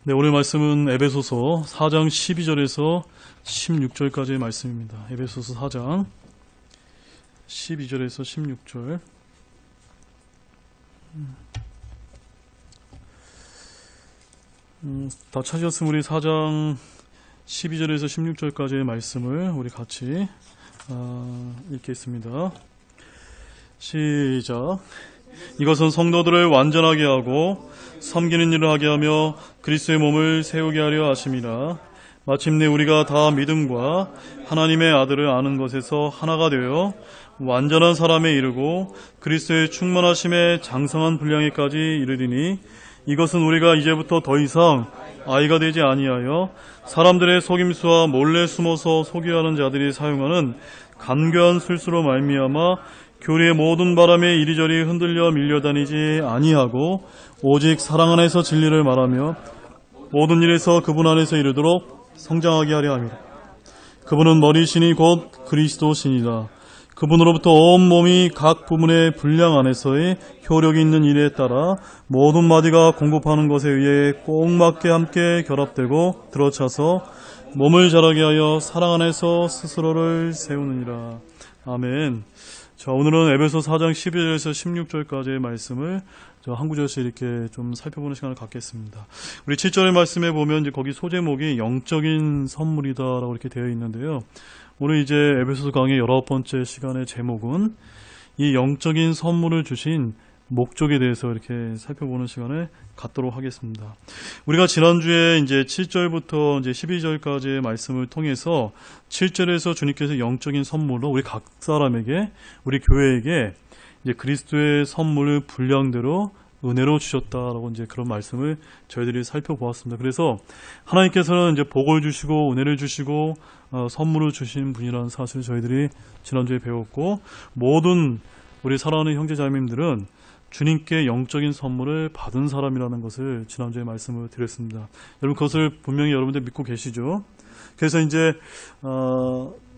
네, 오늘 말씀은 에베소서 4장 12절에서 16절까지의 말씀입니다. 에베소서 4장 12절에서 16절. 다 찾으셨으면 우리 4장 12절에서 16절까지의 말씀을 우리 같이 읽겠습니다. 시작. 이것은 성도들을 완전하게 하고 섬기는 일을 하게 하며 그리스도의 몸을 세우게 하려 하심이라. 마침내 우리가 다 믿음과 하나님의 아들을 아는 것에서 하나가 되어 완전한 사람에 이르고 그리스도의 충만하심에 장성한 분량에까지 이르리니, 이것은 우리가 이제부터 더 이상 아이가 되지 아니하여 사람들의 속임수와 몰래 숨어서 속여 하는 자들이 사용하는 간교한 술수로 말미암아 교리의 모든 바람에 이리저리 흔들려 밀려다니지 아니하고 오직 사랑 안에서 진리를 말하며 모든 일에서 그분 안에서 이르도록 성장하게 하려 함이라. 그분은 머리신이 곧 그리스도신이다. 그분으로부터 온 몸이 각 부분의 분량 안에서의 효력이 있는 일에 따라 모든 마디가 공급하는 것에 의해 꼭 맞게 함께 결합되고 들어차서 몸을 자라게 하여 사랑 안에서 스스로를 세우느니라. 아멘. 자, 오늘은 에베소 4장 12절에서 16절까지의 말씀을 한 구절씩 이렇게 좀 살펴보는 시간을 갖겠습니다. 우리 7절의 말씀에 보면 이제 거기 소제목이 영적인 선물이다라고 이렇게 되어 있는데요. 오늘 이제 에베소서 강의 19번째 시간의 제목은 이 영적인 선물을 주신 목적에 대해서 이렇게 살펴보는 시간을 갖도록 하겠습니다. 우리가 지난주에 이제 7절부터 이제 12절까지의 말씀을 통해서 7절에서 주님께서 영적인 선물로 우리 각 사람에게, 우리 교회에게 이제 그리스도의 선물을 분량대로 은혜로 주셨다라고 이제 그런 말씀을 저희들이 살펴보았습니다. 그래서 하나님께서는 이제 복을 주시고 은혜를 주시고 선물을 주신 분이라는 사실을 저희들이 지난주에 배웠고, 모든 우리 사랑하는 형제자매님들은 주님께 영적인 선물을 받은 사람이라는 것을 지난주에 말씀을 드렸습니다. 여러분 그것을 분명히 여러분들 믿고 계시죠? 그래서 이제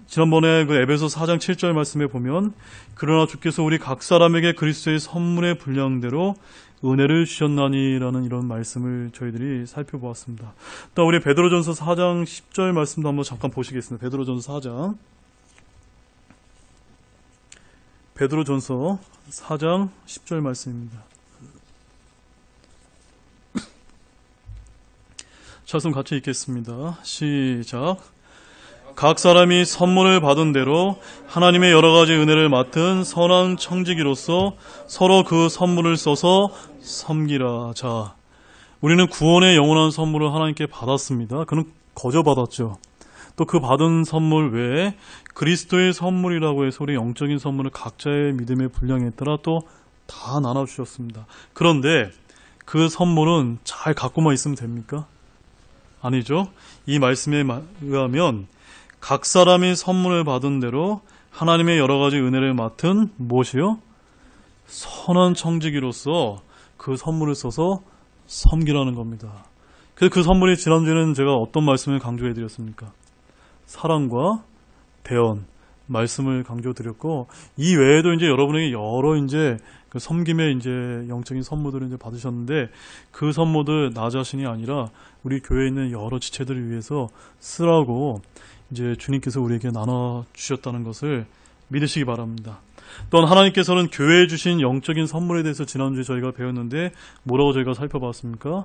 지난번에 그 에베소 4장 7절 말씀에 보면, 그러나 주께서 우리 각 사람에게 그리스도의 선물의 분량대로 은혜를 주셨나니라는 이런 말씀을 저희들이 살펴보았습니다. 또 우리 베드로전서 4장 10절 말씀도 한번 잠깐 보시겠습니다. 베드로전서 4장 10절 말씀입니다. 말씀 같이 읽겠습니다. 시작. 각 사람이 선물을 받은 대로 하나님의 여러 가지 은혜를 맡은 선한 청지기로서 서로 그 선물을 써서 섬기라. 자, 우리는 구원의 영원한 선물을 하나님께 받았습니다. 그는 거저 받았죠. 또 그 받은 선물 외에 그리스도의 선물이라고 해서 우리 영적인 선물을 각자의 믿음의 분량에 따라 또 다 나눠주셨습니다. 그런데 그 선물은 잘 갖고만 있으면 됩니까? 아니죠. 이 말씀에 의하면 각 사람이 선물을 받은 대로 하나님의 여러 가지 은혜를 맡은 무엇이요? 선한 청지기로서 그 선물을 써서 섬기라는 겁니다. 그래서 그 선물이 지난주에는 제가 어떤 말씀을 강조해 드렸습니까? 사랑과 대언 말씀을 강조드렸고, 이 외에도 이제 여러분에게 여러 이제 그 섬김의 이제 영적인 선물들을 이제 받으셨는데, 그 선물들 나 자신이 아니라 우리 교회에 있는 여러 지체들을 위해서 쓰라고 이제 주님께서 우리에게 나눠 주셨다는 것을 믿으시기 바랍니다. 또한 하나님께서는 교회에 주신 영적인 선물에 대해서 지난주에 저희가 배웠는데 뭐라고 저희가 살펴봤습니까?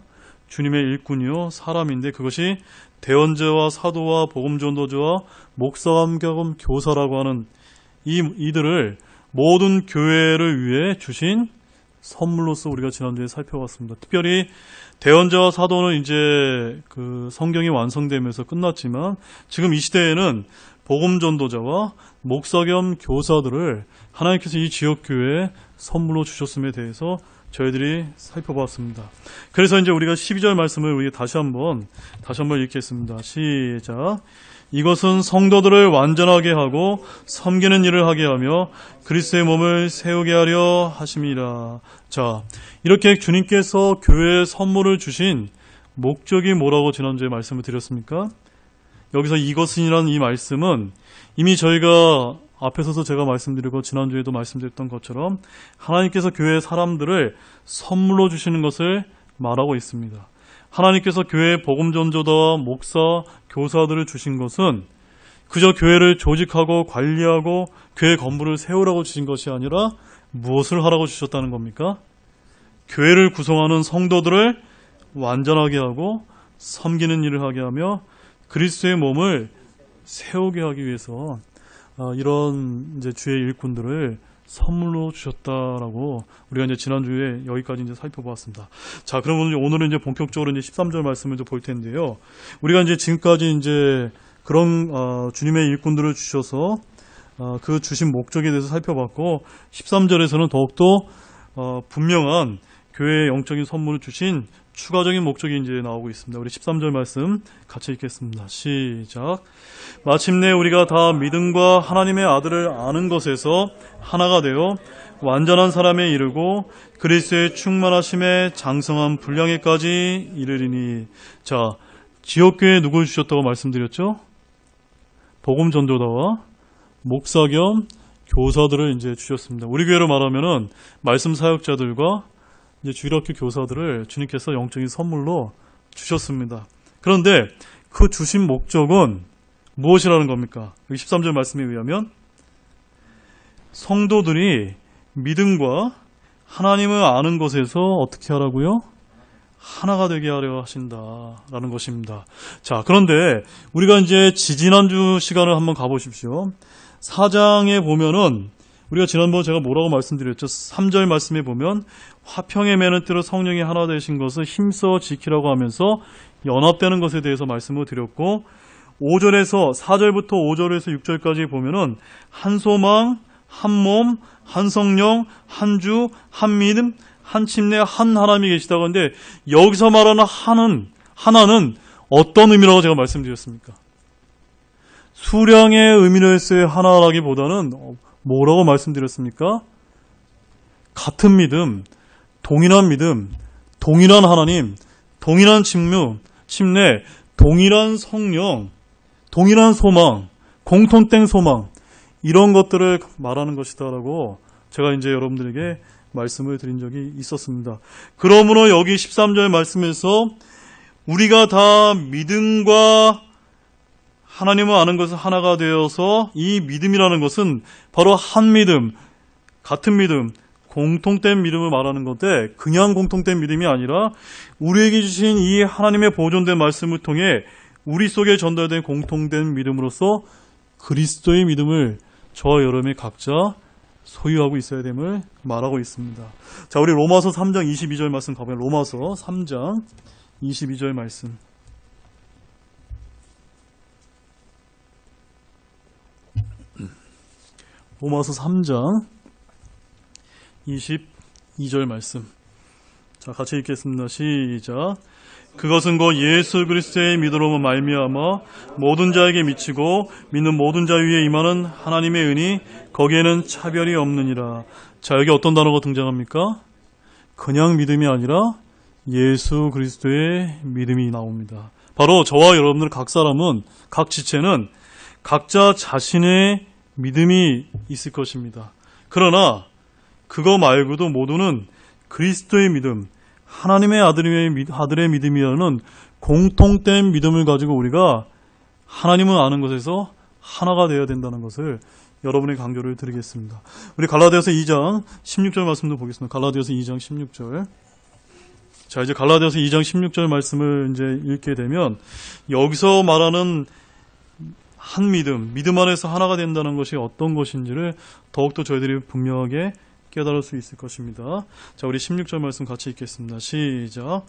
주님의 일꾼이요 사람인데, 그것이 대언자와 사도와 복음전도자와 목사감 겸 교사라고 하는 이들을 모든 교회를 위해 주신 선물로서 우리가 지난주에 살펴봤습니다. 특별히 대언자와 사도는 이제 그 성경이 완성되면서 끝났지만, 지금 이 시대에는 복음전도자와 목사 겸 교사들을 하나님께서 이 지역교회에 선물로 주셨음에 대해서 저희들이 살펴봤습니다. 그래서 이제 우리가 12절 말씀을 우리 다시 한번 읽겠습니다. 시작. 이것은 성도들을 완전하게 하고 섬기는 일을 하게 하며 그리스도의 몸을 세우게 하려 하심이라. 자, 이렇게 주님께서 교회에 선물을 주신 목적이 뭐라고 지난주에 말씀을 드렸습니까? 여기서 이것은이라는 이 말씀은 이미 저희가 앞에 서서 제가 말씀드리고 지난주에도 말씀드렸던 것처럼 하나님께서 교회의 사람들을 선물로 주시는 것을 말하고 있습니다. 하나님께서 교회에 복음 전도자와 목사, 교사들을 주신 것은 그저 교회를 조직하고 관리하고 교회 건물을 세우라고 주신 것이 아니라 무엇을 하라고 주셨다는 겁니까? 교회를 구성하는 성도들을 완전하게 하고 섬기는 일을 하게 하며 그리스도의 몸을 세우게 하기 위해서 이런 이제 주의 일꾼들을 선물로 주셨다라고 우리가 이제 지난주에 여기까지 이제 살펴보았습니다. 자, 그러면 오늘은 이제 본격적으로 이제 13절 말씀을 좀 볼 텐데요. 우리가 이제 지금까지 이제 그런 주님의 일꾼들을 주셔서 그 주신 목적에 대해서 살펴봤고 13절에서는 더욱더 분명한 교회의 영적인 선물을 주신 추가적인 목적이 이제 나오고 있습니다. 우리 13절 말씀 같이 읽겠습니다. 시작. 마침내 우리가 다 믿음과 하나님의 아들을 아는 것에서 하나가 되어 완전한 사람에 이르고 그리스도의 충만하심에 장성한 분량에까지 이르리니. 자, 지역교회에 누굴 주셨다고 말씀드렸죠? 복음 전도자와 목사 겸 교사들을 이제 주셨습니다. 우리 교회로 말하면은 말씀 사역자들과 이제 주일학교 교사들을 주님께서 영적인 선물로 주셨습니다. 그런데 그 주신 목적은 무엇이라는 겁니까? 13절 말씀에 의하면 성도들이 믿음과 하나님을 아는 것에서 어떻게 하라고요? 하나가 되게 하려 하신다라는 것입니다. 자, 그런데 우리가 이제 지지난주 시간을 한번 가보십시오. 4장에 보면은 우리가 지난번 제가 뭐라고 말씀드렸죠? 3절 말씀에 보면 화평에 매는 띠로 성령이 하나 되신 것을 힘써 지키라고 하면서 연합되는 것에 대해서 말씀을 드렸고 5절에서 4절부터 5절에서 6절까지 보면은 한 소망, 한 몸, 한 성령, 한 주, 한 믿음, 한 침례, 한 하나님이 계시다고 하는데 여기서 말하는 하나는 어떤 의미라고 제가 말씀드렸습니까? 수량의 의미로 했어요. 하나라기보다는 뭐라고 말씀드렸습니까? 같은 믿음, 동일한 하나님, 동일한 침례, 동일한 성령, 동일한 소망, 공통된 소망, 이런 것들을 말하는 것이다라고 제가 이제 여러분들에게 말씀을 드린 적이 있었습니다. 그러므로 여기 13절 말씀에서 우리가 다 믿음과 하나님을 아는 것은 하나가 되어서 이 믿음이라는 것은 바로 한 믿음, 같은 믿음, 공통된 믿음을 말하는 건데 그냥 공통된 믿음이 아니라 우리에게 주신 이 하나님의 보존된 말씀을 통해 우리 속에 전달된 공통된 믿음으로서 그리스도의 믿음을 저와 여러분이 각자 소유하고 있어야 됨을 말하고 있습니다. 자, 우리 로마서 3장 22절 말씀 가보면 로마서 3장 22절 말씀. 로마서 3장 22절 말씀. 자, 같이 읽겠습니다. 시작. 그것은 곧 예수 그리스도의 믿음으로 말미암아 모든 자에게 미치고 믿는 모든 자 위에 임하는 하나님의 은이 거기에는 차별이 없느니라. 자, 여기 어떤 단어가 등장합니까? 그냥 믿음이 아니라 예수 그리스도의 믿음이 나옵니다. 바로 저와 여러분들 각 사람은, 각 지체는 각자 자신의 믿음이 있을 것입니다. 그러나 그거 말고도 모두는 그리스도의 믿음, 하나님의 아들의 믿음이라는 공통된 믿음을 가지고 우리가 하나님을 아는 것에서 하나가 되어야 된다는 것을 여러분의 강조를 드리겠습니다. 우리 갈라디아서 2장 16절 말씀도 보겠습니다. 갈라디아서 2장 16절. 자, 이제 갈라디아서 2장 16절 말씀을 이제 읽게 되면 여기서 말하는 한 믿음 안에서 하나가 된다는 것이 어떤 것인지를 더욱더 저희들이 분명하게 깨달을 수 있을 것입니다. 자, 우리 16절 말씀 같이 읽겠습니다. 시작.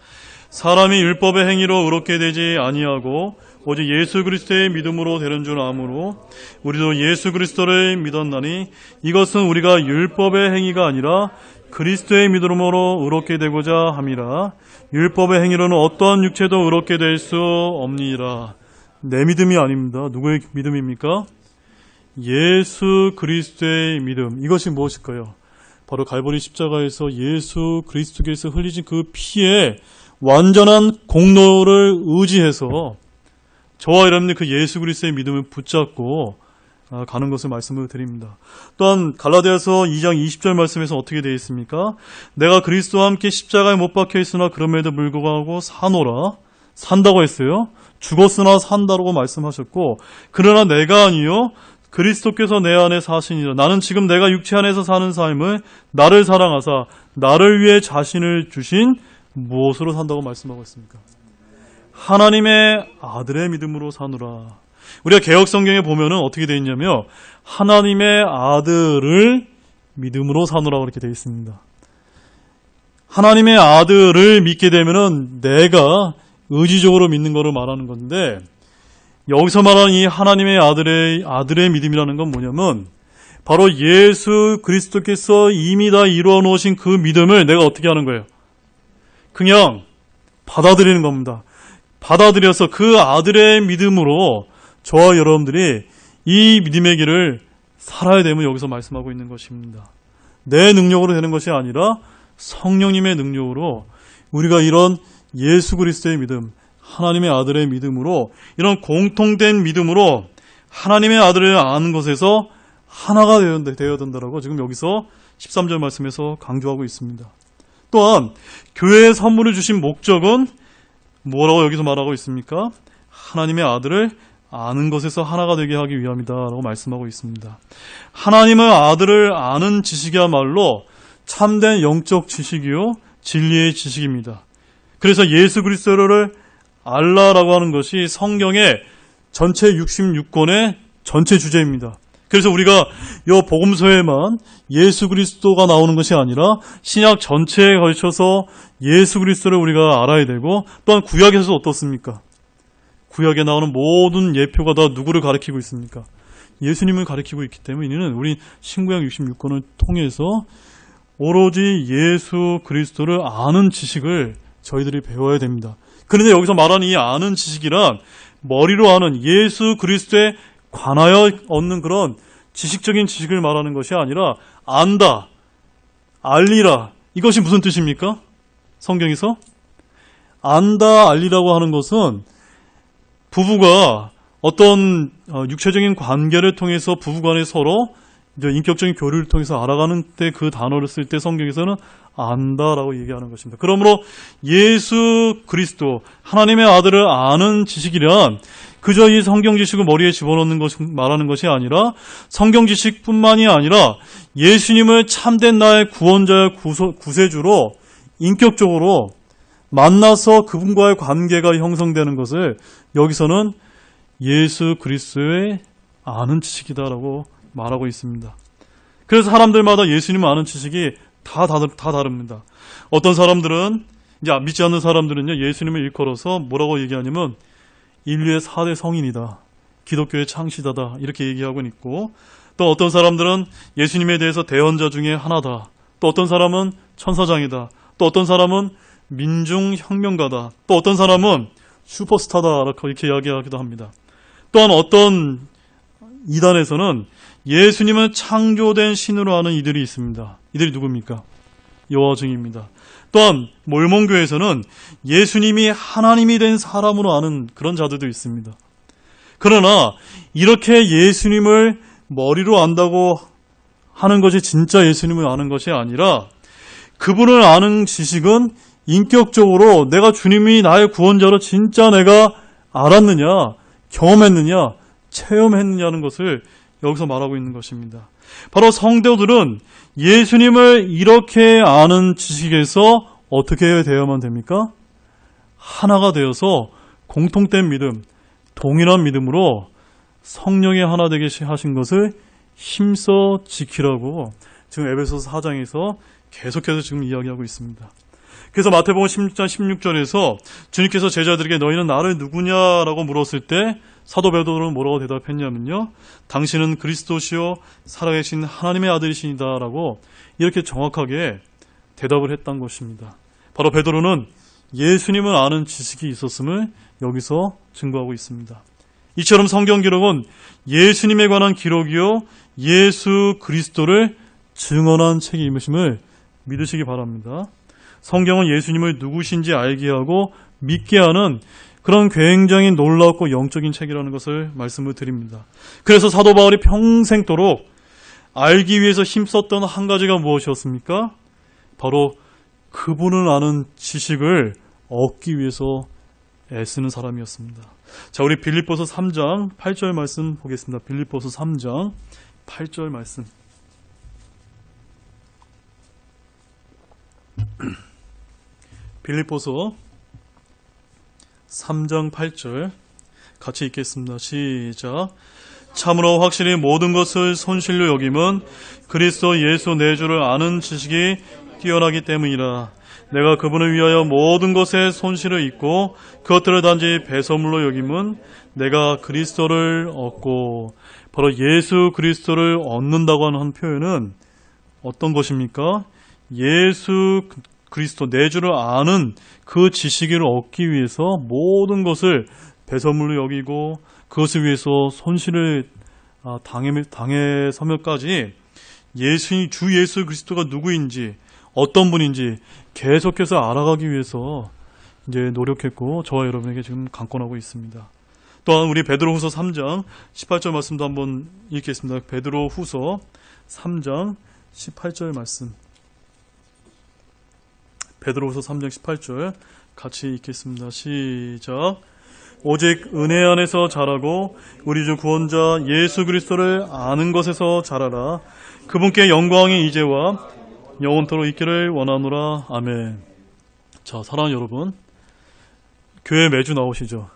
사람이 율법의 행위로 의롭게 되지 아니하고 오직 예수 그리스도의 믿음으로 되는 줄 아므로 우리도 예수 그리스도를 믿었나니 이것은 우리가 율법의 행위가 아니라 그리스도의 믿음으로 의롭게 되고자 함이라. 율법의 행위로는 어떠한 육체도 의롭게 될 수 없니라. 내 믿음이 아닙니다. 누구의 믿음입니까? 예수 그리스도의 믿음. 이것이 무엇일까요? 바로 갈보리 십자가에서 예수 그리스도께서 흘리신 그 피에 완전한 공로를 의지해서 저와 여러분들 그 예수 그리스도의 믿음을 붙잡고 가는 것을 말씀을 드립니다. 또한 갈라디아서 2장 20절 말씀에서 어떻게 되어 있습니까? 내가 그리스도와 함께 십자가에 못 박혀 있으나 그럼에도 불구하고 사노라. 산다고 했어요. 죽었으나 산다라고 말씀하셨고, 그러나 내가 아니요 그리스도께서 내 안에 사시니라. 나는 지금 내가 육체 안에서 사는 삶을 나를 사랑하사 나를 위해 자신을 주신 무엇으로 산다고 말씀하고 있습니까? 하나님의 아들의 믿음으로 사노라. 우리가 개혁 성경에 보면은 어떻게 되어 있냐면 하나님의 아들을 믿음으로 사노라 그렇게 되어 있습니다. 하나님의 아들을 믿게 되면은 내가 의지적으로 믿는 것을 말하는 건데, 여기서 말하는 이 하나님의 아들의 믿음이라는 건 뭐냐면 바로 예수 그리스도께서 이미 다 이루어 놓으신 그 믿음을 내가 어떻게 하는 거예요? 그냥 받아들이는 겁니다. 받아들여서 그 아들의 믿음으로 저와 여러분들이 이 믿음의 길을 살아야 되면 여기서 말씀하고 있는 것입니다. 내 능력으로 되는 것이 아니라 성령님의 능력으로 우리가 이런 예수 그리스도의 믿음, 하나님의 아들의 믿음으로, 이런 공통된 믿음으로 하나님의 아들을 아는 것에서 하나가 되어야 된다라고 지금 여기서 13절 말씀에서 강조하고 있습니다. 또한 교회에 선물을 주신 목적은 뭐라고 여기서 말하고 있습니까? 하나님의 아들을 아는 것에서 하나가 되게 하기 위함이다라고 말씀하고 있습니다. 하나님의 아들을 아는 지식이야말로 참된 영적 지식이요 진리의 지식입니다. 그래서 예수 그리스도를 알라라고 하는 것이 성경의 전체 66권의 전체 주제입니다. 그래서 우리가 이 복음서에만 예수 그리스도가 나오는 것이 아니라 신약 전체에 걸쳐서 예수 그리스도를 우리가 알아야 되고, 또한 구약에서 어떻습니까? 구약에 나오는 모든 예표가 다 누구를 가리키고 있습니까? 예수님을 가리키고 있기 때문에 이는 우리 신구약 66권을 통해서 오로지 예수 그리스도를 아는 지식을 저희들이 배워야 됩니다. 그런데 여기서 말하는 이 아는 지식이란 머리로 아는 예수 그리스도에 관하여 얻는 그런 지식적인 지식을 말하는 것이 아니라 안다, 알리라, 이것이 무슨 뜻입니까? 성경에서 안다, 알리라고 하는 것은 부부가 어떤 육체적인 관계를 통해서 부부간에 서로 이제 인격적인 교류를 통해서 알아가는 때 그 단어를 쓸 때 성경에서는 안다라고 얘기하는 것입니다. 그러므로 예수 그리스도 하나님의 아들을 아는 지식이란 그저 이 성경 지식을 머리에 집어넣는 것 말하는 것이 아니라 성경 지식뿐만이 아니라 예수님을 참된 나의 구원자의 구세주로 인격적으로 만나서 그분과의 관계가 형성되는 것을 여기서는 예수 그리스도의 아는 지식이다라고 말하고 있습니다. 그래서 사람들마다 예수님을 아는 지식이 다 다릅니다. 어떤 사람들은, 이제 믿지 않는 사람들은요, 예수님을 일컬어서 뭐라고 얘기하냐면 인류의 4대 성인이다, 기독교의 창시자다, 이렇게 얘기하고 있고, 또 어떤 사람들은 예수님에 대해서 대언자 중에 하나다, 또 어떤 사람은 천사장이다, 또 어떤 사람은 민중혁명가다, 또 어떤 사람은 슈퍼스타다, 이렇게 이야기하기도 합니다. 또한 어떤 이단에서는 예수님은 창조된 신으로 아는 이들이 있습니다. 이들이 누굽니까? 여호와 증인입니다. 또한 몰몬교에서는 예수님이 하나님이 된 사람으로 아는 그런 자들도 있습니다. 그러나 이렇게 예수님을 머리로 안다고 하는 것이 진짜 예수님을 아는 것이 아니라, 그분을 아는 지식은 인격적으로 내가 주님이 나의 구원자로 진짜 내가 알았느냐, 경험했느냐, 체험했느냐는 것을 여기서 말하고 있는 것입니다. 바로 성도들은 예수님을 이렇게 아는 지식에서 어떻게 되어야만 됩니까? 하나가 되어서 공통된 믿음, 동일한 믿음으로 성령이 하나 되게 하신 것을 힘써 지키라고 지금 에베소서 4장에서 계속해서 지금 이야기하고 있습니다. 그래서 마태복음 16장 16절에서 주님께서 제자들에게 너희는 나를 누구냐라고 물었을 때 사도 베드로는 뭐라고 대답했냐면요, 당신은 그리스도시요 살아계신 하나님의 아들이시니다라고 이렇게 정확하게 대답을 했던 것입니다. 바로 베드로는 예수님을 아는 지식이 있었음을 여기서 증거하고 있습니다. 이처럼 성경 기록은 예수님에 관한 기록이요 예수 그리스도를 증언한 책임임을 믿으시기 바랍니다. 성경은 예수님을 누구신지 알게 하고 믿게 하는 그런 굉장히 놀랍고 영적인 책이라는 것을 말씀을 드립니다. 그래서 사도 바울이 평생도록 알기 위해서 힘썼던 한 가지가 무엇이었습니까? 바로 그분을 아는 지식을 얻기 위해서 애쓰는 사람이었습니다. 자, 우리 빌립보서 3장 8절 말씀 보겠습니다. 빌립보서 3장 8절 말씀. 빌립보서 3장 8절 같이 읽겠습니다. 시작. 참으로 확실히 모든 것을 손실로 여김은 그리스도 예수 내 주를 아는 지식이 뛰어나기 때문이라. 내가 그분을 위하여 모든 것에 손실을 입고 그것들을 단지 배설물로 여김은 내가 그리스도를 얻고, 바로 예수 그리스도를 얻는다고 하는 한 표현은 어떤 것입니까? 예수 그리스도 내 주를 아는 그 지식을 얻기 위해서 모든 것을 배설물로 여기고 그것을 위해서 손실을 당해서면까지 주 예수 그리스도가 누구인지 어떤 분인지 계속해서 알아가기 위해서 이제 노력했고 저와 여러분에게 지금 강권하고 있습니다. 또한 우리 베드로후서 3장 18절 말씀도 한번 읽겠습니다. 베드로후서 3장 18절 말씀. 베드로후서 3장 18절 같이 읽겠습니다. 시작. 오직 은혜 안에서 자라고 우리 주 구원자 예수 그리스도를 아는 것에서 자라라. 그분께 영광이 이제와 영원토록 있기를 원하노라. 아멘. 자, 사랑하는 여러분, 교회 매주 나오시죠?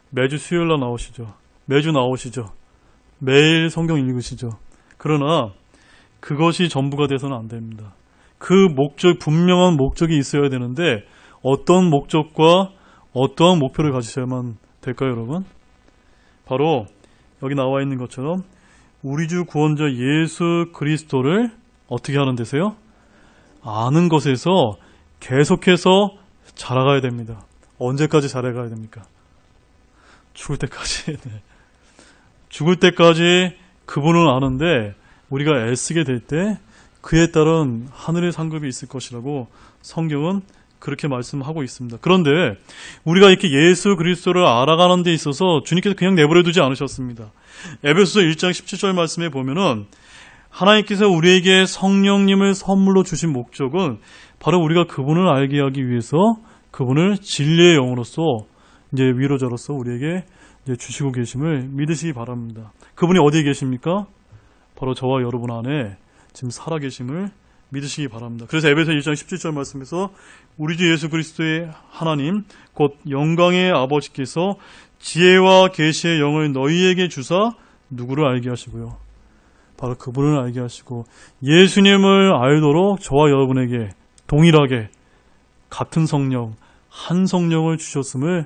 매주 수요일날 나오시죠? 매주 나오시죠? 매일 성경 읽으시죠? 그러나 그것이 전부가 돼서는 안 됩니다. 그 분명한 목적이 있어야 되는데 어떤 목적과 어떠한 목표를 가지셔야만 될까요, 여러분? 바로 여기 나와 있는 것처럼 우리 주 구원자 예수 그리스도를 어떻게 하는 데서요? 아는 것에서 계속해서 자라가야 됩니다. 언제까지 자라가야 됩니까? 죽을 때까지. 네. 죽을 때까지 그분을 아는데 우리가 애쓰게 될 때 그에 따른 하늘의 상급이 있을 것이라고 성경은 그렇게 말씀하고 있습니다. 그런데 우리가 이렇게 예수 그리스도를 알아가는 데 있어서 주님께서 그냥 내버려 두지 않으셨습니다. 에베소서 1장 17절 말씀에 보면은 하나님께서 우리에게 성령님을 선물로 주신 목적은 바로 우리가 그분을 알게 하기 위해서 그분을 진리의 영으로서 이제 위로자로서 우리에게 이제 주시고 계심을 믿으시기 바랍니다. 그분이 어디에 계십니까? 바로 저와 여러분 안에 지금 살아계심을 믿으시기 바랍니다. 그래서 에베소 1장 17절 말씀에서 우리 주 예수 그리스도의 하나님 곧 영광의 아버지께서 지혜와 계시의 영을 너희에게 주사 누구를 알게 하시고요. 바로 그분을 알게 하시고 예수님을 알도록 저와 여러분에게 동일하게 같은 성령, 한 성령을 주셨음을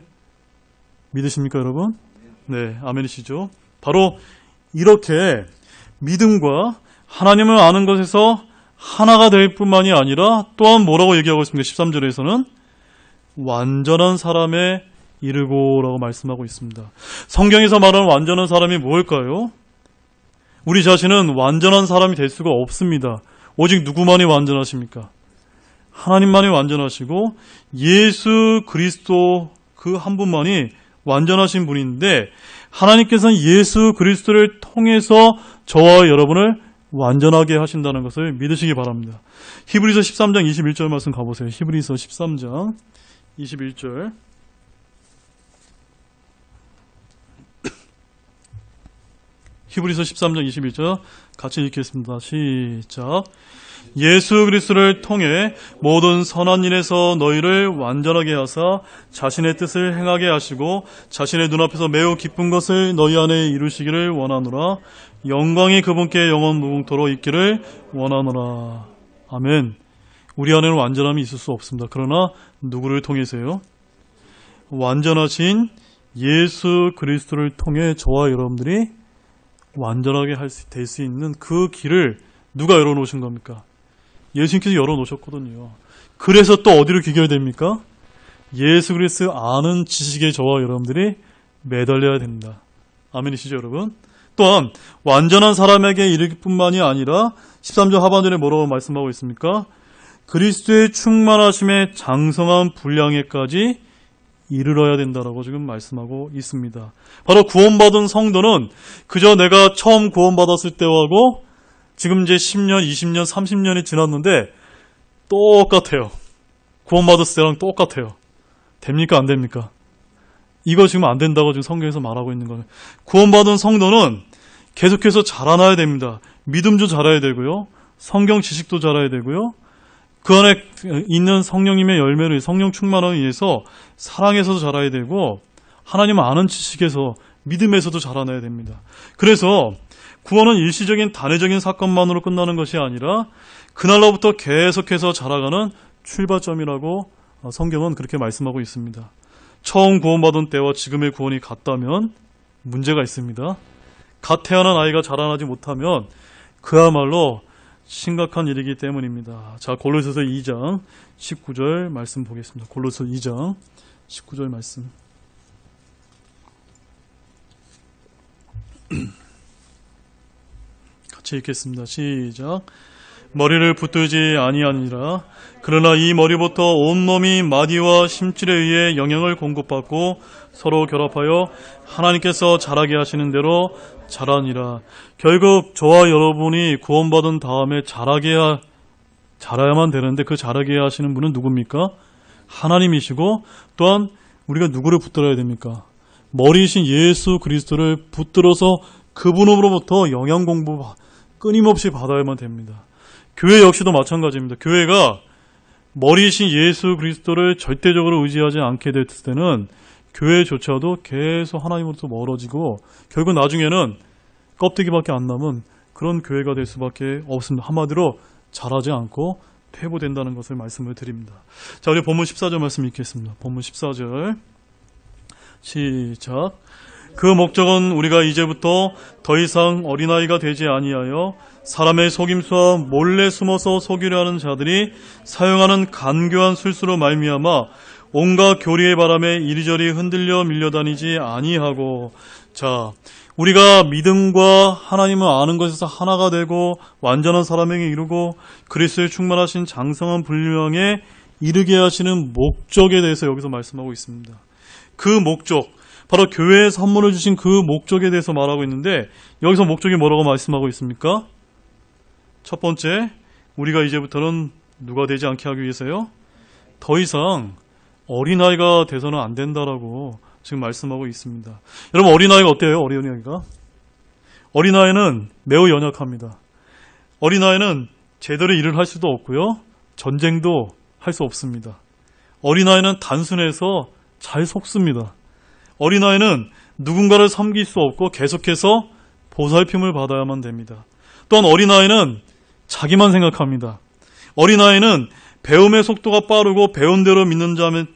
믿으십니까, 여러분? 네, 아멘이시죠? 바로 이렇게 믿음과 하나님을 아는 것에서 하나가 될 뿐만이 아니라 또한 뭐라고 얘기하고 있습니까? 13절에서는 완전한 사람에 이르고라고 말씀하고 있습니다. 성경에서 말하는 완전한 사람이 뭘까요? 우리 자신은 완전한 사람이 될 수가 없습니다. 오직 누구만이 완전하십니까? 하나님만이 완전하시고 예수 그리스도 그 한 분만이 완전하신 분인데 하나님께서는 예수 그리스도를 통해서 저와 여러분을 완전하게 하신다는 것을 믿으시기 바랍니다. 히브리서 13장 21절 말씀 가보세요. 히브리서 13장 21절. 히브리서 13장 21절 같이 읽겠습니다. 시작. 예수 그리스도를 통해 모든 선한 일에서 너희를 완전하게 하사 자신의 뜻을 행하게 하시고 자신의 눈앞에서 매우 기쁜 것을 너희 안에 이루시기를 원하노라. 영광이 그분께 영원 무궁토록 있기를 원하노라. 아멘. 우리 안에는 완전함이 있을 수 없습니다. 그러나 누구를 통해서요? 완전하신 예수 그리스도를 통해 저와 여러분들이 완전하게 될 수 있는 그 길을 누가 열어놓으신 겁니까? 예수님께서 열어놓으셨거든요. 그래서 또 어디로 귀결됩니까? 예수 그리스도 아는 지식에 저와 여러분들이 매달려야 됩니다. 아멘이시죠, 여러분? 또한 완전한 사람에게 이르기 뿐만이 아니라 13절 하반절에 뭐라고 말씀하고 있습니까? 그리스도의 충만하심에 장성한 분량에까지 이르러야 된다라고 지금 말씀하고 있습니다. 바로 구원받은 성도는 그저 내가 처음 구원받았을 때하고 지금 이제 10년, 20년, 30년이 지났는데 똑같아요. 구원받았을 때랑 똑같아요. 됩니까? 안 됩니까? 이거 지금 안 된다고 지금 성경에서 말하고 있는 거예요. 구원받은 성도는 계속해서 자라나야 됩니다. 믿음도 자라야 되고요. 성경 지식도 자라야 되고요. 그 안에 있는 성령님의 열매를 성령 충만함에 의해서 사랑에서도 자라야 되고 하나님 아는 지식에서 믿음에서도 자라나야 됩니다. 그래서 구원은 일시적인 단회적인 사건만으로 끝나는 것이 아니라 그날로부터 계속해서 자라가는 출발점이라고 성경은 그렇게 말씀하고 있습니다. 처음 구원받은 때와 지금의 구원이 같다면 문제가 있습니다. 갓 태어난 아이가 자라나지 못하면 그야말로 심각한 일이기 때문입니다. 자, 골로새서 2장 19절 말씀 보겠습니다. 골로새 2장 19절 말씀. 같이 읽겠습니다. 시작. 머리를 붙들지 아니하니라. 그러나 이 머리부터 온몸이 마디와 심줄에 의해 영향을 공급받고 서로 결합하여 하나님께서 자라게 하시는 대로 자라니라. 결국 저와 여러분이 구원받은 다음에 자라야만 되는데 그 자라게 하시는 분은 누굽니까? 하나님이시고 또한 우리가 누구를 붙들어야 됩니까? 머리이신 예수 그리스도를 붙들어서 그분으로부터 영양 공부 끊임없이 받아야만 됩니다. 교회 역시도 마찬가지입니다. 교회가 머리이신 예수 그리스도를 절대적으로 의지하지 않게 됐을 때는 교회조차도 계속 하나님으로부터 멀어지고 결국 나중에는 껍데기밖에 안 남은 그런 교회가 될 수밖에 없습니다. 한마디로 자라지 않고 퇴보된다는 것을 말씀을 드립니다. 자, 우리 본문 14절 말씀 읽겠습니다. 본문 14절 시작. 그 목적은 우리가 이제부터 더 이상 어린아이가 되지 아니하여 사람의 속임수와 몰래 숨어서 속이려 하는 자들이 사용하는 간교한 술수로 말미암아 온갖 교리의 바람에 이리저리 흔들려 밀려다니지 아니하고. 자, 우리가 믿음과 하나님을 아는 것에서 하나가 되고 완전한 사람에게 이르고 그리스도의 충만하신 장성한 분량에 이르게 하시는 목적에 대해서 여기서 말씀하고 있습니다. 그 목적, 바로 교회에 선물을 주신 그 목적에 대해서 말하고 있는데 여기서 목적이 뭐라고 말씀하고 있습니까? 첫 번째, 우리가 이제부터는 누가 되지 않게 하기 위해서요? 더 이상 어린아이가 돼서는 안 된다라고 지금 말씀하고 있습니다. 여러분, 어린아이가 어때요? 어린아이가? 어린아이는 매우 연약합니다. 어린아이는 제대로 일을 할 수도 없고요. 전쟁도 할 수 없습니다. 어린아이는 단순해서 잘 속습니다. 어린아이는 누군가를 섬길 수 없고 계속해서 보살핌을 받아야만 됩니다. 또한 어린아이는 자기만 생각합니다. 어린아이는 배움의 속도가 빠르고 배운 대로 믿는다는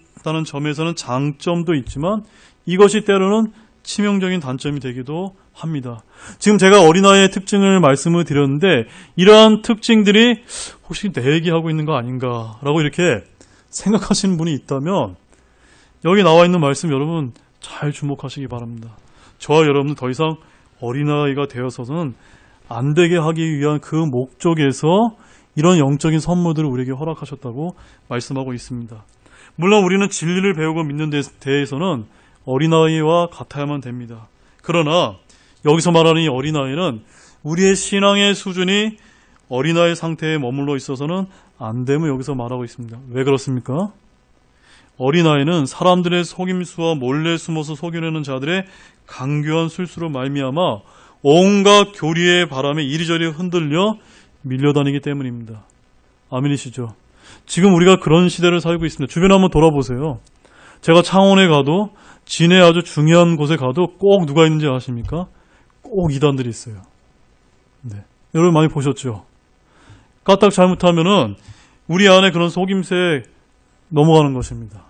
점에서는 장점도 있지만 이것이 때로는 치명적인 단점이 되기도 합니다. 지금 제가 어린아이의 특징을 말씀을 드렸는데 이러한 특징들이 혹시 내 얘기하고 있는 거 아닌가라고 이렇게 생각하시는 분이 있다면 여기 나와 있는 말씀 여러분 잘 주목하시기 바랍니다. 저와 여러분은 더 이상 어린아이가 되어서는 안 되게 하기 위한 그 목적에서 이런 영적인 선물들을 우리에게 허락하셨다고 말씀하고 있습니다. 물론 우리는 진리를 배우고 믿는 데 대해서는 어린아이와 같아야만 됩니다. 그러나 여기서 말하는 이 어린아이는 우리의 신앙의 수준이 어린아이 상태에 머물러 있어서는 안 됨을 여기서 말하고 있습니다. 왜 그렇습니까? 어린아이는 사람들의 속임수와 몰래 숨어서 속이려는 자들의 강교한 술수로 말미암아 온갖 교리의 바람에 이리저리 흔들려 밀려다니기 때문입니다. 아멘이시죠? 지금 우리가 그런 시대를 살고 있습니다. 주변에 한번 돌아보세요. 제가 창원에 가도 진해 아주 중요한 곳에 가도 꼭 누가 있는지 아십니까? 꼭 이단들이 있어요. 네. 여러분 많이 보셨죠? 까딱 잘못하면은 우리 안에 그런 속임새에 넘어가는 것입니다.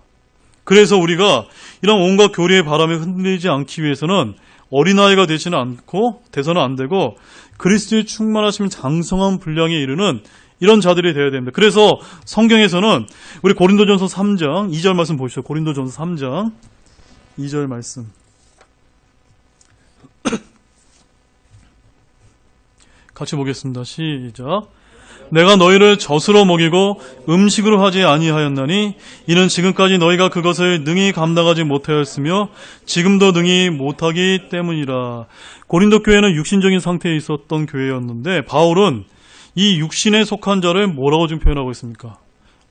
그래서 우리가 이런 온갖 교리의 바람에 흔들리지 않기 위해서는 어린아이가 되지는 않고 돼서는 안 되고 그리스도의 충만하심 장성한 분량에 이르는 이런 자들이 되어야 됩니다. 그래서 성경에서는 우리 고린도전서 3장 2절 말씀 보시죠. 고린도전서 3장 2절 말씀. 같이 보겠습니다. 시작. 내가 너희를 젖으로 먹이고 음식으로 하지 아니하였나니 이는 지금까지 너희가 그것을 능히 감당하지 못하였으며 지금도 능히 못하기 때문이라. 고린도 교회는 육신적인 상태에 있었던 교회였는데 바울은 이 육신에 속한 자를 뭐라고 지금 표현하고 있습니까?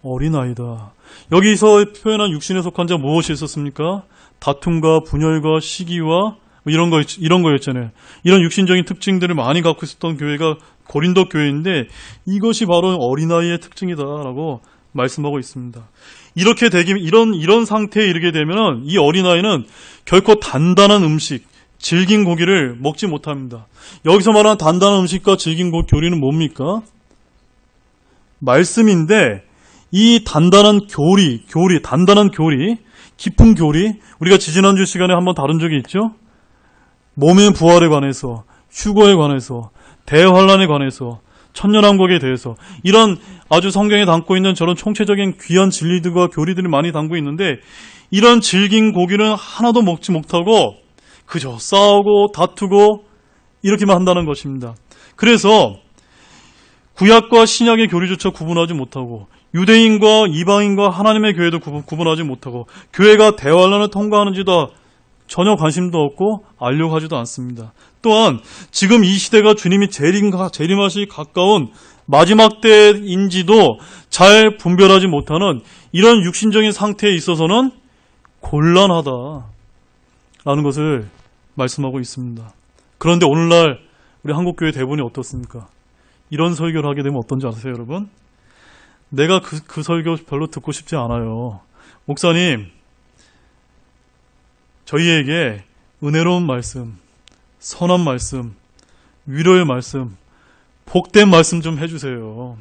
어린아이다. 여기서 표현한 육신에 속한 자 무엇이 있었습니까? 다툼과 분열과 시기와 이런 거였잖아요. 이런 육신적인 특징들을 많이 갖고 있었던 교회가 고린도 교회인데 이것이 바로 어린아이의 특징이다라고 말씀하고 있습니다. 이렇게 이런 상태에 이르게 되면 이 어린아이는 결코 단단한 음식, 질긴 고기를 먹지 못합니다. 여기서 말하는 단단한 음식과 질긴 교리는 뭡니까? 말씀인데 이 단단한 단단한 교리, 깊은 교리, 우리가 지지난주 시간에 한번 다룬 적이 있죠? 몸의 부활에 관해서, 휴거에 관해서, 대환란에 관해서, 천년왕국에 대해서 이런 아주 성경에 담고 있는 저런 총체적인 귀한 진리들과 교리들이 많이 담고 있는데 이런 질긴 고기는 하나도 먹지 못하고 그저 싸우고 다투고 이렇게만 한다는 것입니다. 그래서 구약과 신약의 교리조차 구분하지 못하고 유대인과 이방인과 하나님의 교회도 구분하지 못하고 교회가 대환란을 통과하는지도 전혀 관심도 없고 알려고 하지도 않습니다. 또한 지금 이 시대가 주님이 재림하시 가까운 마지막 때인지도 잘 분별하지 못하는 이런 육신적인 상태에 있어서는 곤란하다라는 것을 말씀하고 있습니다. 그런데 오늘날 우리 한국교회 대부분이 어떻습니까? 이런 설교를 하게 되면 어떤지 아세요, 여러분? 내가 그 설교 별로 듣고 싶지 않아요. 목사님, 저희에게 은혜로운 말씀, 선한 말씀, 위로의 말씀, 복된 말씀 좀 해주세요.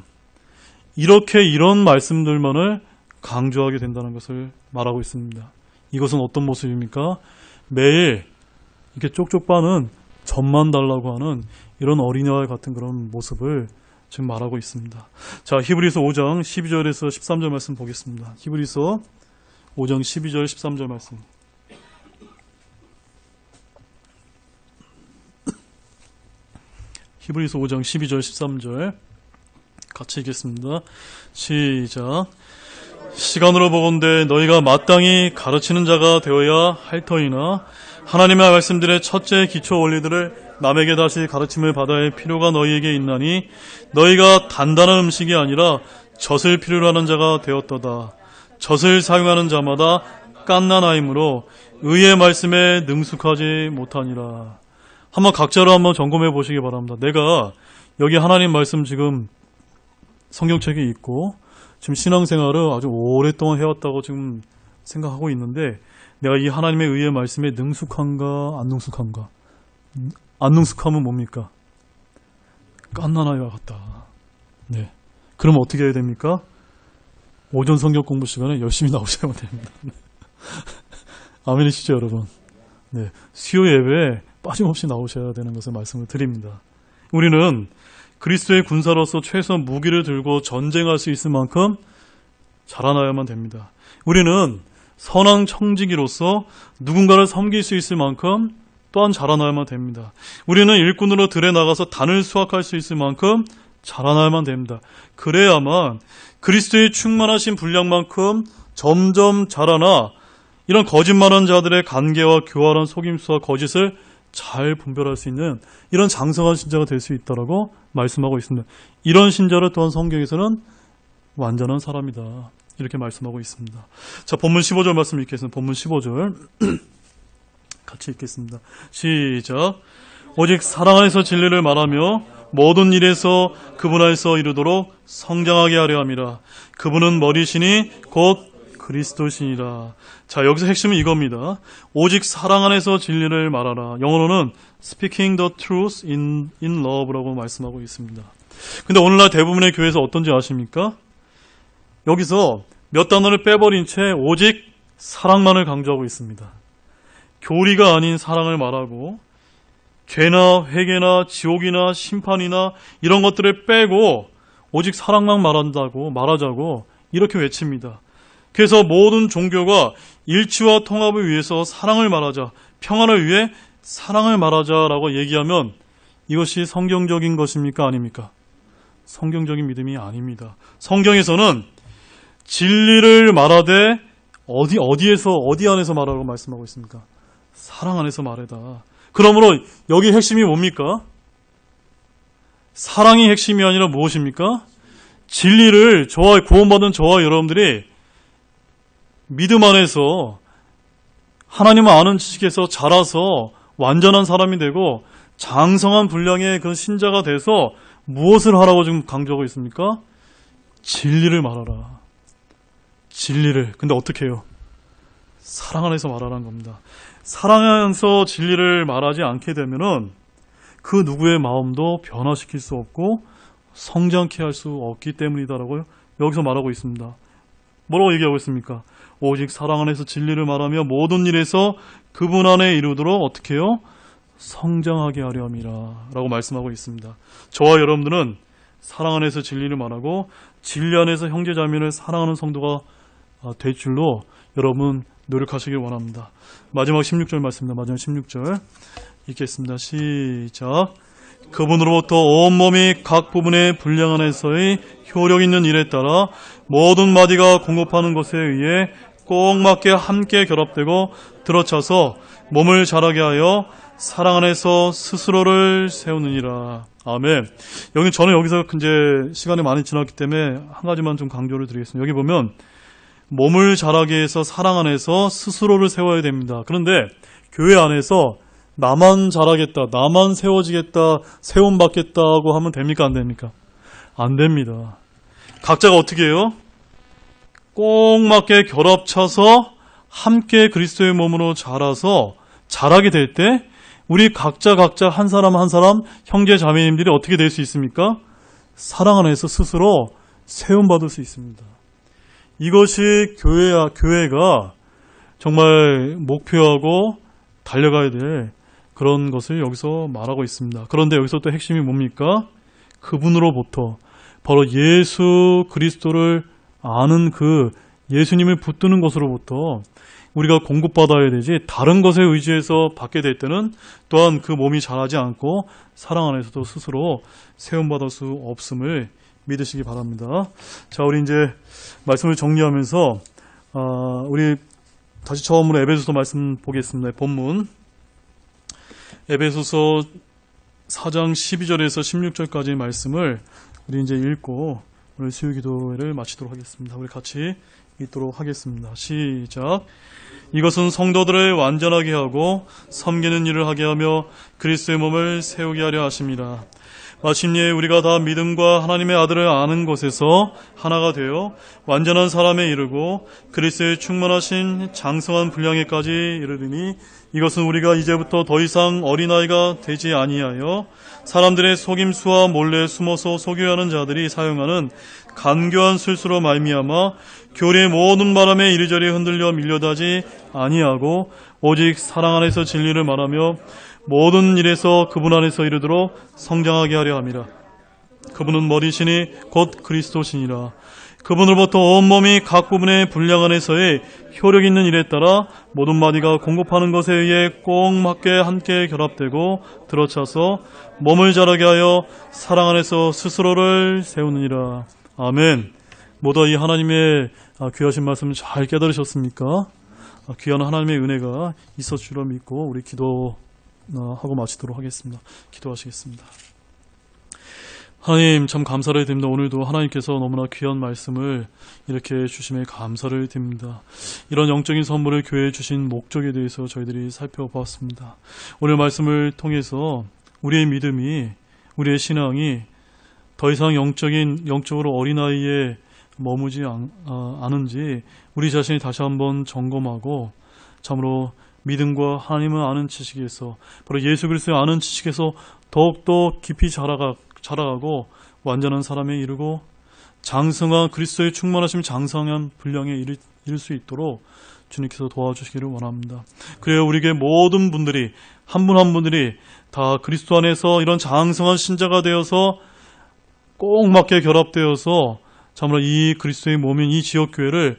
이런 말씀들만을 강조하게 된다는 것을 말하고 있습니다. 이것은 어떤 모습입니까? 매일 이렇게 쪽쪽 빠는 젖만 달라고 하는 이런 어린아이 같은 그런 모습을 지금 말하고 있습니다. 자, 히브리서 5장 12절에서 13절 말씀 보겠습니다. 히브리서 5장 12절 13절 말씀. 히브리서 5장 12절 13절 같이 읽겠습니다. 시작. 시간으로 보건대 너희가 마땅히 가르치는 자가 되어야 할 터이나 하나님의 말씀들의 첫째 기초 원리들을 남에게 다시 가르침을 받아야 할 필요가 너희에게 있나니 너희가 단단한 음식이 아니라 젖을 필요로 하는 자가 되었도다. 젖을 사용하는 자마다 갓난아이므로 의의 말씀에 능숙하지 못하니라. 한번 각자로 한번 점검해 보시기 바랍니다. 내가 여기 하나님 말씀 지금 성경책에 있고 지금 신앙생활을 아주 오랫동안 해왔다고 지금 생각하고 있는데 내가 이 하나님의 의의 말씀에 능숙한가 안 능숙한가? 안 능숙하면 뭡니까? 갓난아이와 같다. 네. 그럼 어떻게 해야 됩니까? 오전 성경 공부 시간에 열심히 나오셔야 됩니다. 아멘이시죠, 여러분? 네. 수요 예배에 빠짐없이 나오셔야 되는 것을 말씀을 드립니다. 우리는 그리스도의 군사로서 최소한 무기를 들고 전쟁할 수 있을 만큼 자라나야만 됩니다. 우리는 선한 청지기로서 누군가를 섬길 수 있을 만큼 또한 자라나야만 됩니다. 우리는 일꾼으로 들에 나가서 단을 수확할 수 있을 만큼 자라나야만 됩니다. 그래야만 그리스도의 충만하신 분량만큼 점점 자라나 이런 거짓말하는 자들의 간계와 교활한 속임수와 거짓을 잘 분별할 수 있는 이런 장성한 신자가 될 수 있다라고 말씀하고 있습니다. 이런 신자를 또한 성경에서는 완전한 사람이다. 이렇게 말씀하고 있습니다. 자, 본문 15절 말씀 읽겠습니다. 본문 15절 같이 읽겠습니다. 시작. 오직 사랑 안에서 진리를 말하며 모든 일에서 그분 안에서 이루도록 성장하게 하려 함이라. 그분은 머리시니 곧 그리스도시니라. 자, 여기서 핵심은 이겁니다. 오직 사랑 안에서 진리를 말하라. 영어로는 speaking the truth in love라고 말씀하고 있습니다. 근데 오늘날 대부분의 교회에서 어떤지 아십니까? 여기서 몇 단어를 빼버린 채 오직 사랑만을 강조하고 있습니다. 교리가 아닌 사랑을 말하고 죄나 회개나 지옥이나 심판이나 이런 것들을 빼고 오직 사랑만 말하자고 이렇게 외칩니다. 그래서 모든 종교가 일치와 통합을 위해서 사랑을 말하자, 평안을 위해 사랑을 말하자라고 얘기하면 이것이 성경적인 것입니까? 아닙니까? 성경적인 믿음이 아닙니다. 성경에서는 진리를 말하되 어디 안에서 말하라고 말씀하고 있습니까? 사랑 안에서 말해다. 그러므로 여기 핵심이 뭡니까? 사랑이 핵심이 아니라 무엇입니까? 진리를 구원받은 저와 여러분들이 믿음 안에서 하나님을 아는 지식에서 자라서 완전한 사람이 되고 장성한 분량의 그 신자가 돼서 무엇을 하라고 지금 강조하고 있습니까? 진리를 말하라. 진리를. 근데 어떻게 해요? 사랑 안에서 말하라는 겁니다. 사랑 안에서 진리를 말하지 않게 되면은 그 누구의 마음도 변화시킬 수 없고 성장케 할 수 없기 때문이다라고 여기서 말하고 있습니다. 뭐라고 얘기하고 있습니까? 오직 사랑 안에서 진리를 말하며 모든 일에서 그분 안에 이루도록 어떻게 해요? 성장하게 하려 함이라 라고 말씀하고 있습니다. 저와 여러분들은 사랑 안에서 진리를 말하고 진리 안에서 형제자매를 사랑하는 성도가 될 줄로 여러분 노력하시길 원합니다. 마지막 16절 말씀입니다. 마지막 16절 읽겠습니다. 시작. 그분으로부터 온몸이 각 부분의 분량 안에서의 효력 있는 일에 따라 모든 마디가 공급하는 것에 의해 꼭 맞게 함께 결합되고 들어차서 몸을 자라게 하여 사랑 안에서 스스로를 세우느니라. 아멘. 저는 여기서 이제 시간이 많이 지났기 때문에 한 가지만 좀 강조를 드리겠습니다. 여기 보면 몸을 자라게 해서 사랑 안에서 스스로를 세워야 됩니다. 그런데 교회 안에서 나만 자라겠다, 나만 세워지겠다, 세움받겠다고 하면 됩니까? 안 됩니까? 안 됩니다. 각자가 어떻게 해요? 꼭 맞게 결합차서 함께 그리스도의 몸으로 자라서 자라게 될 때 우리 각자 한 사람 한 사람 형제 자매님들이 어떻게 될 수 있습니까? 사랑 안에서 스스로 세움받을 수 있습니다. 이것이 교회가 정말 목표하고 달려가야 될 그런 것을 여기서 말하고 있습니다. 그런데 여기서 또 핵심이 뭡니까? 그분으로부터 바로 예수 그리스도를 아는 그 예수님을 붙드는 것으로부터 우리가 공급받아야 되지 다른 것에 의지해서 받게 될 때는 또한 그 몸이 자라지 않고 사랑 안에서도 스스로 세움받을 수 없음을 믿으시기 바랍니다. 자, 우리 이제 말씀을 정리하면서 우리 다시 처음으로 에베소서 말씀 보겠습니다. 본문 에베소서 4장 12절에서 16절까지의 말씀을 우리 이제 읽고 오늘 수요 기도회를 마치도록 하겠습니다. 우리 같이 읽도록 하겠습니다. 시작. 이것은 성도들을 완전하게 하고 섬기는 일을 하게 하며 그리스도의 몸을 세우게 하려 하심이라. 마침내 우리가 다 믿음과 하나님의 아들을 아는 것에서 하나가 되어 완전한 사람에 이르고 그리스도의 충만하신 장성한 분량에까지 이르리니 이것은 우리가 이제부터 더 이상 어린아이가 되지 아니하여 사람들의 속임수와 몰래 숨어서 속여하는 자들이 사용하는 간교한 술수로 말미암아 교리의 모든 바람에 이리저리 흔들려 밀려다지 아니하고 오직 사랑 안에서 진리를 말하며 모든 일에서 그분 안에서 이르도록 성장하게 하려 함이라. 그분은 머리시니 곧 그리스도시니라. 그분으로부터 온몸이 각 부분의 분량 안에서의 효력 있는 일에 따라 모든 마디가 공급하는 것에 의해 꼭 맞게 함께 결합되고 들어차서 몸을 자라게 하여 사랑 안에서 스스로를 세우느니라. 아멘. 모두 이 하나님의 귀하신 말씀 잘 깨달으셨습니까? 귀한 하나님의 은혜가 있어 주려 믿고 우리 기도하고 마치도록 하겠습니다. 기도하시겠습니다. 하나님 참 감사를 드립니다. 오늘도 하나님께서 너무나 귀한 말씀을 이렇게 주심에 감사를 드립니다. 이런 영적인 선물을 교회에 주신 목적에 대해서 저희들이 살펴보았습니다. 오늘 말씀을 통해서 우리의 믿음이, 우리의 신앙이 더 이상 영적으로 어린아이에 머무지 않은지 우리 자신이 다시 한번 점검하고 참으로 믿음과 하나님을 아는 지식에서 바로 예수 그리스도를 아는 지식에서 더욱더 깊이 자라가고 완전한 사람에 이르고 장성한 그리스도의 충만하심 장성한 분량에 이를 수 있도록 주님께서 도와주시기를 원합니다. 그래야 우리에게 모든 분들이 한 분 한 분들이 다 그리스도 안에서 이런 장성한 신자가 되어서 꼭 맞게 결합되어서 참으로 이 그리스도의 몸인 이 지역교회를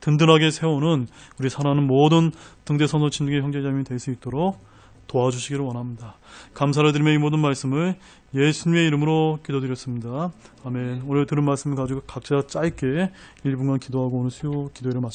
든든하게 세우는 우리 사랑하는 모든 등대선도 친구의 형제자매이 될 수 있도록 도와주시기를 원합니다. 감사를 드리며 이 모든 말씀을 예수님의 이름으로 기도드렸습니다. 아멘. 오늘 들은 말씀을 가지고 각자 짧게 1분간 기도하고 오늘 수요 기도회를 마치겠습니다.